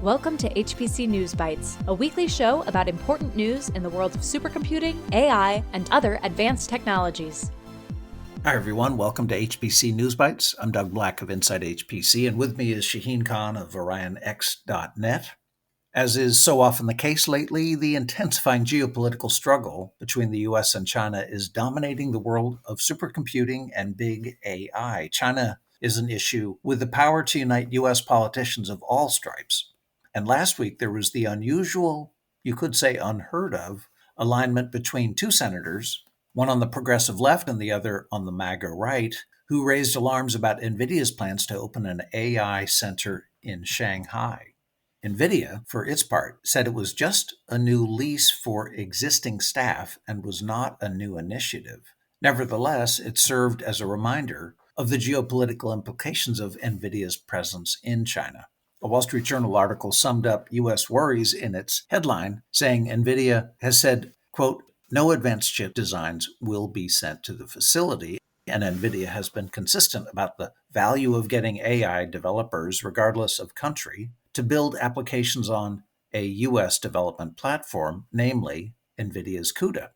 Welcome to HPC News Bytes, a weekly show about important news in the world of supercomputing, AI, and other advanced technologies. Hi, everyone. Welcome to HPC News Bytes. I'm Doug Black of Inside HPC, and with me is Shaheen Khan of OrionX.net. As is so often the case lately, the intensifying geopolitical struggle between the US and China is dominating the world of supercomputing and big AI. China is an issue with the power to unite US politicians of all stripes. And last week, there was the unusual, you could say unheard of, alignment between two senators, one on the progressive left and the other on the MAGA right, who raised alarms about Nvidia's plans to open an AI center in Shanghai. Nvidia, for its part, said it was just a new lease for existing staff and was not a new initiative. Nevertheless, it served as a reminder of the geopolitical implications of Nvidia's presence in China. A Wall Street Journal article summed up U.S. worries in its headline, saying Nvidia has said, quote, no advanced chip designs will be sent to the facility, and Nvidia has been consistent about the value of getting AI developers, regardless of country, to build applications on a U.S. development platform, namely Nvidia's CUDA.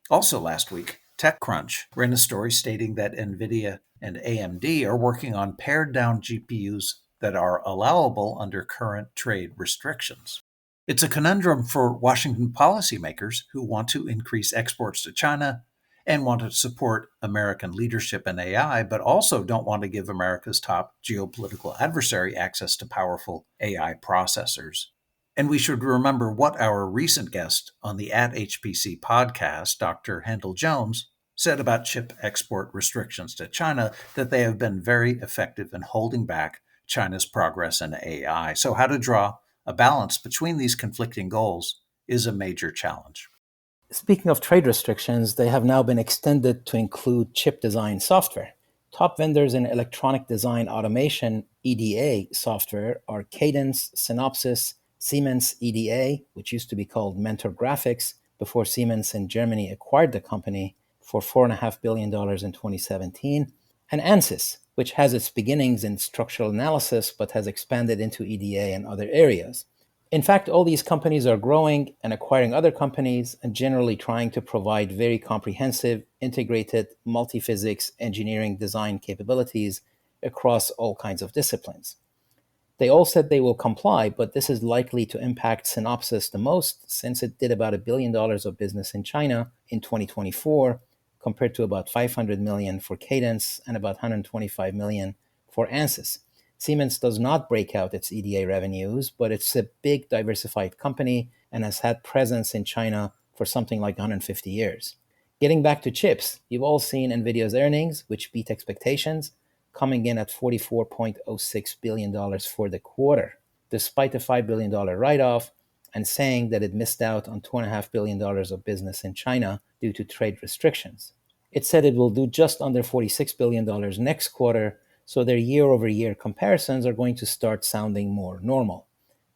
Also last week, TechCrunch ran a story stating that Nvidia and AMD are working on pared-down GPUs that are allowable under current trade restrictions. It's a conundrum for Washington policymakers who want to increase exports to China and want to support American leadership in AI, but also don't want to give America's top geopolitical adversary access to powerful AI processors. And we should remember what our recent guest on the @HPC podcast, Dr. Handel Jones, said about chip export restrictions to China, that they have been very effective in holding back China's progress in AI. So how to draw a balance between these conflicting goals is a major challenge. Speaking of trade restrictions, they have now been extended to include chip design software. Top vendors in electronic design automation, EDA software, are Cadence, Synopsys, Siemens EDA, which used to be called Mentor Graphics before Siemens in Germany acquired the company for $4.5 billion in 2017, and Ansys, which has its beginnings in structural analysis but has expanded into EDA and other areas. In fact, all these companies are growing and acquiring other companies and generally trying to provide very comprehensive, integrated, multi-physics engineering design capabilities across all kinds of disciplines. They all said they will comply, but this is likely to impact Synopsys the most since it did about $1 billion of business in China in 2024, compared to about $500 million for Cadence and about $125 million for Ansys. Siemens does not break out its EDA revenues, but it's a big diversified company and has had presence in China for something like 150 years. Getting back to chips, you've all seen Nvidia's earnings, which beat expectations, coming in at $44.06 billion for the quarter, despite a $5 billion write-off and saying that it missed out on $2.5 billion of business in China due to trade restrictions. It said it will do just under $46 billion next quarter, so their year-over-year comparisons are going to start sounding more normal.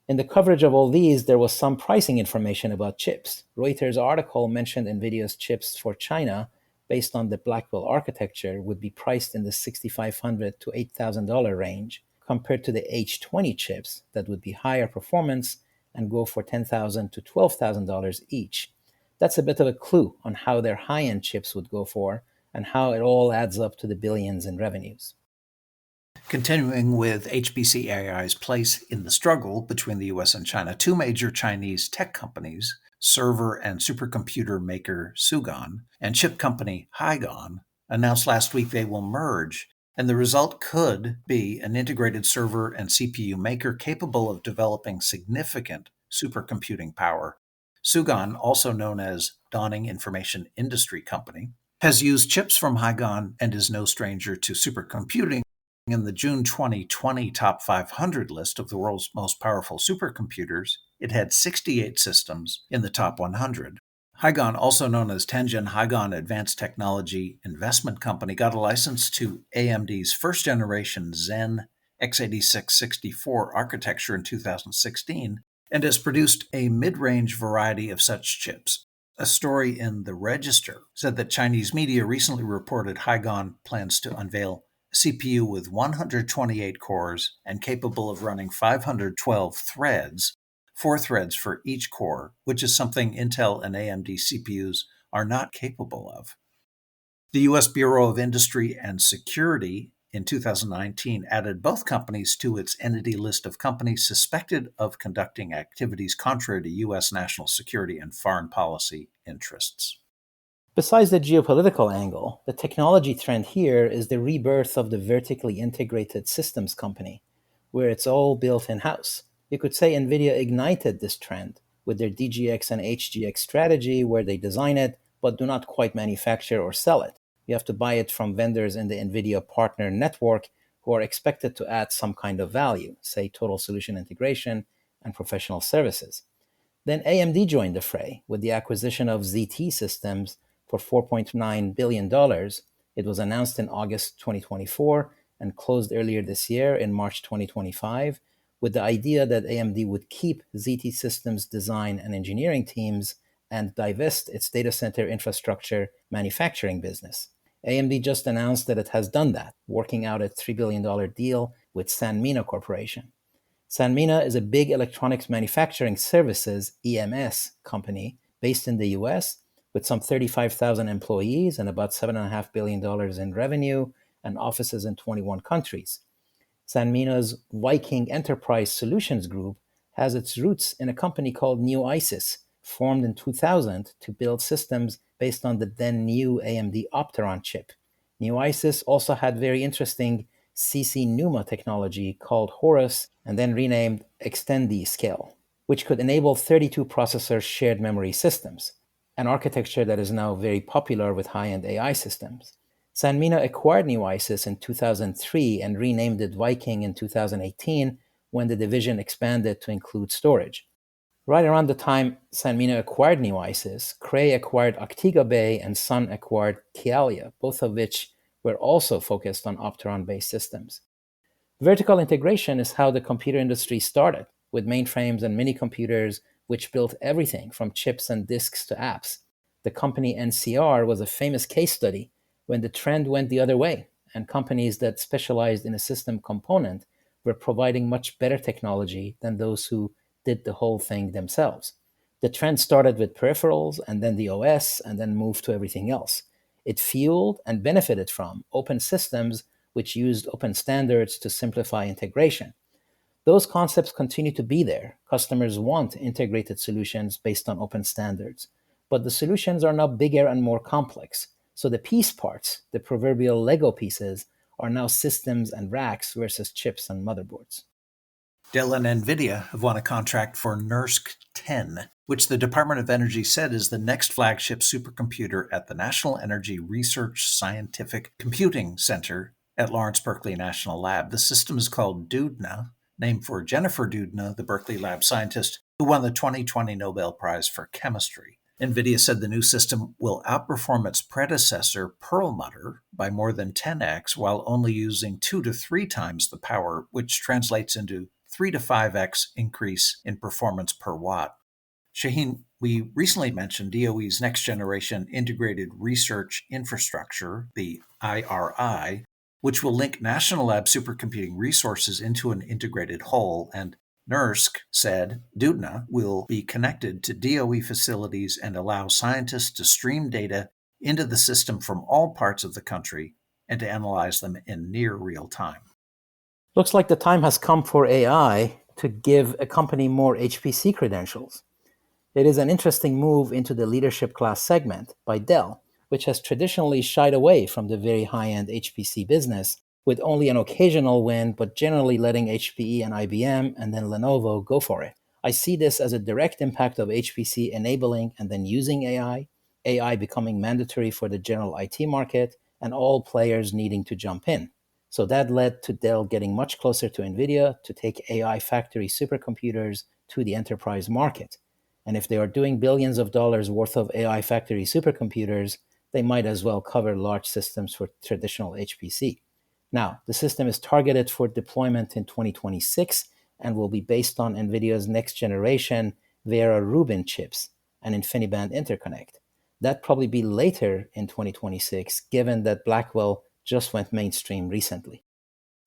In the coverage of all these, there was some pricing information about chips. Reuters' article mentioned Nvidia's chips for China, based on the Blackwell architecture, would be priced in the $6,500 to $8,000 range, compared to the H20 chips that would be higher performance and go for $10,000 to $12,000 each. That's a bit of a clue on how their high-end chips would go for and how it all adds up to the billions in revenues. Continuing with HPC AI's place in the struggle between the US and China, two major Chinese tech companies, server and supercomputer maker Sugon and chip company Hygon, announced last week they will merge, and the result could be an integrated server and CPU maker capable of developing significant supercomputing power. Sugon, also known as Dawning Information Industry Company, has used chips from Hygon and is no stranger to supercomputing. In the June 2020 Top 500 list of the world's most powerful supercomputers, it had 68 systems in the top 100. Hygon, also known as Tianjin-Hygon Advanced Technology Investment Company, got a license to AMD's first-generation Zen x86-64 architecture in 2016 and has produced a mid-range variety of such chips. A story in The Register said that Chinese media recently reported Hygon plans to unveil CPU with 128 cores and capable of running 512 threads, 4 threads for each core, which is something Intel and AMD CPUs are not capable of. The U.S. Bureau of Industry and Security in 2019 added both companies to its entity list of companies suspected of conducting activities contrary to U.S. national security and foreign policy interests. Besides the geopolitical angle, the technology trend here is the rebirth of the vertically integrated systems company, where it's all built in-house. You could say Nvidia ignited this trend with their DGX and HGX strategy, where they design it but do not quite manufacture or sell it. You have to buy it from vendors in the Nvidia partner network who are expected to add some kind of value, say total solution integration and professional services. Then AMD joined the fray with the acquisition of ZT Systems for $4.9 billion. It was announced in August 2024 and closed earlier this year in March 2025, with the idea that AMD would keep ZT Systems design and engineering teams and divest its data center infrastructure manufacturing business. AMD just announced that it has done that, working out a $3 billion deal with Sanmina Corporation. Sanmina is a big electronics manufacturing services EMS company based in the US with some 35,000 employees and about $7.5 billion in revenue and offices in 21 countries. Sanmina's Viking Enterprise Solutions Group has its roots in a company called New ISIS, formed in 2000 to build systems based on the then new AMD Opteron chip. New ISIS also had very interesting CC NUMA technology called Horus and then renamed Extendiscale, which could enable 32 processor shared memory systems, an architecture that is now very popular with high-end AI systems. Sanmina acquired New ISIS in 2003 and renamed it Viking in 2018 when the division expanded to include storage. Right around the time Sanmina acquired New ISIS, Cray acquired Actiga Bay and Sun acquired Kialia, both of which were also focused on Opteron-based systems. Vertical integration is how the computer industry started, with mainframes and mini-computers which built everything from chips and disks to apps. The company NCR was a famous case study when the trend went the other way, and companies that specialized in a system component were providing much better technology than those who did the whole thing themselves. The trend started with peripherals and then the OS and then moved to everything else. It fueled and benefited from open systems which used open standards to simplify integration. Those concepts continue to be there. Customers want integrated solutions based on open standards, but the solutions are now bigger and more complex. So the piece parts, the proverbial Lego pieces, are now systems and racks versus chips and motherboards. Dell and Nvidia have won a contract for NERSC 10, which the Department of Energy said is the next flagship supercomputer at the National Energy Research Scientific Computing Center at Lawrence Berkeley National Lab. The system is called Doudna, named for Jennifer Doudna, the Berkeley Lab scientist who won the 2020 Nobel Prize for Chemistry. NVIDIA said the new system will outperform its predecessor, Perlmutter, by more than 10x while only using 2 to 3 times the power, which translates into 3 to 5x increase in performance per watt. Shaheen, we recently mentioned DOE's Next Generation Integrated Research Infrastructure, the IRI, which will link national lab supercomputing resources into an integrated whole, and NERSC said Doudna will be connected to DOE facilities and allow scientists to stream data into the system from all parts of the country and to analyze them in near real time. Looks like the time has come for AI to give a company more HPC credentials. It is an interesting move into the leadership class segment by Dell, which has traditionally shied away from the very high-end HPC business, with only an occasional win, but generally letting HPE and IBM and then Lenovo go for it. I see this as a direct impact of HPC enabling and then using AI becoming mandatory for the general IT market, and all players needing to jump in. So that led to Dell getting much closer to Nvidia to take AI factory supercomputers to the enterprise market. And if they are doing billions of dollars worth of AI factory supercomputers, they might as well cover large systems for traditional HPC. Now, the system is targeted for deployment in 2026 and will be based on NVIDIA's next generation Vera Rubin chips and InfiniBand interconnect. That'd probably be later in 2026, given that Blackwell just went mainstream recently.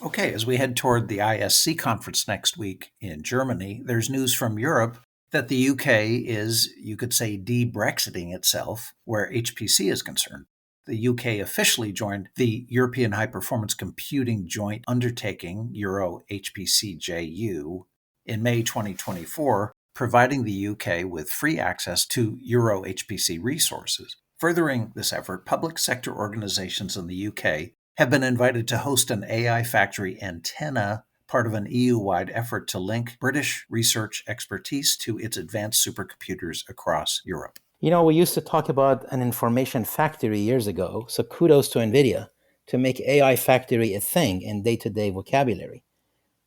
Okay, as we head toward the ISC conference next week in Germany, there's news from Europe that the UK is, you could say, de-Brexiting itself where HPC is concerned. The UK officially joined the European High Performance Computing Joint Undertaking, Euro HPCJU, in May 2024, providing the UK with free access to Euro HPC resources. Furthering this effort, public sector organizations in the UK have been invited to host an AI factory antenna, part of an EU-wide effort to link British research expertise to its advanced supercomputers across Europe. We used to talk about an information factory years ago, so kudos to Nvidia to make AI factory a thing in day-to-day vocabulary.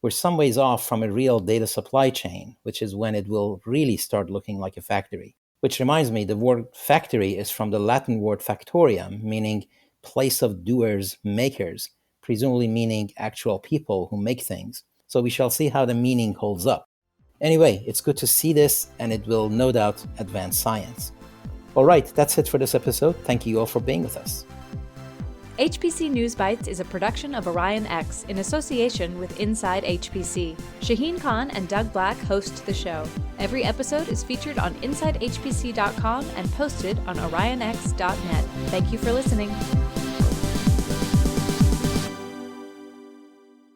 We're some ways off from a real data supply chain, which is when it will really start looking like a factory. Which reminds me, the word factory is from the Latin word factorium, meaning place of doers, makers, presumably meaning actual people who make things. So we shall see how the meaning holds up. Anyway, it's good to see this, and it will no doubt advance science. All right, that's it for this episode. Thank you all for being with us. HPC News Bytes is a production of Orion X in association with Inside HPC. Shaheen Khan and Doug Black host the show. Every episode is featured on InsideHPC.com and posted on OrionX.net. Thank you for listening.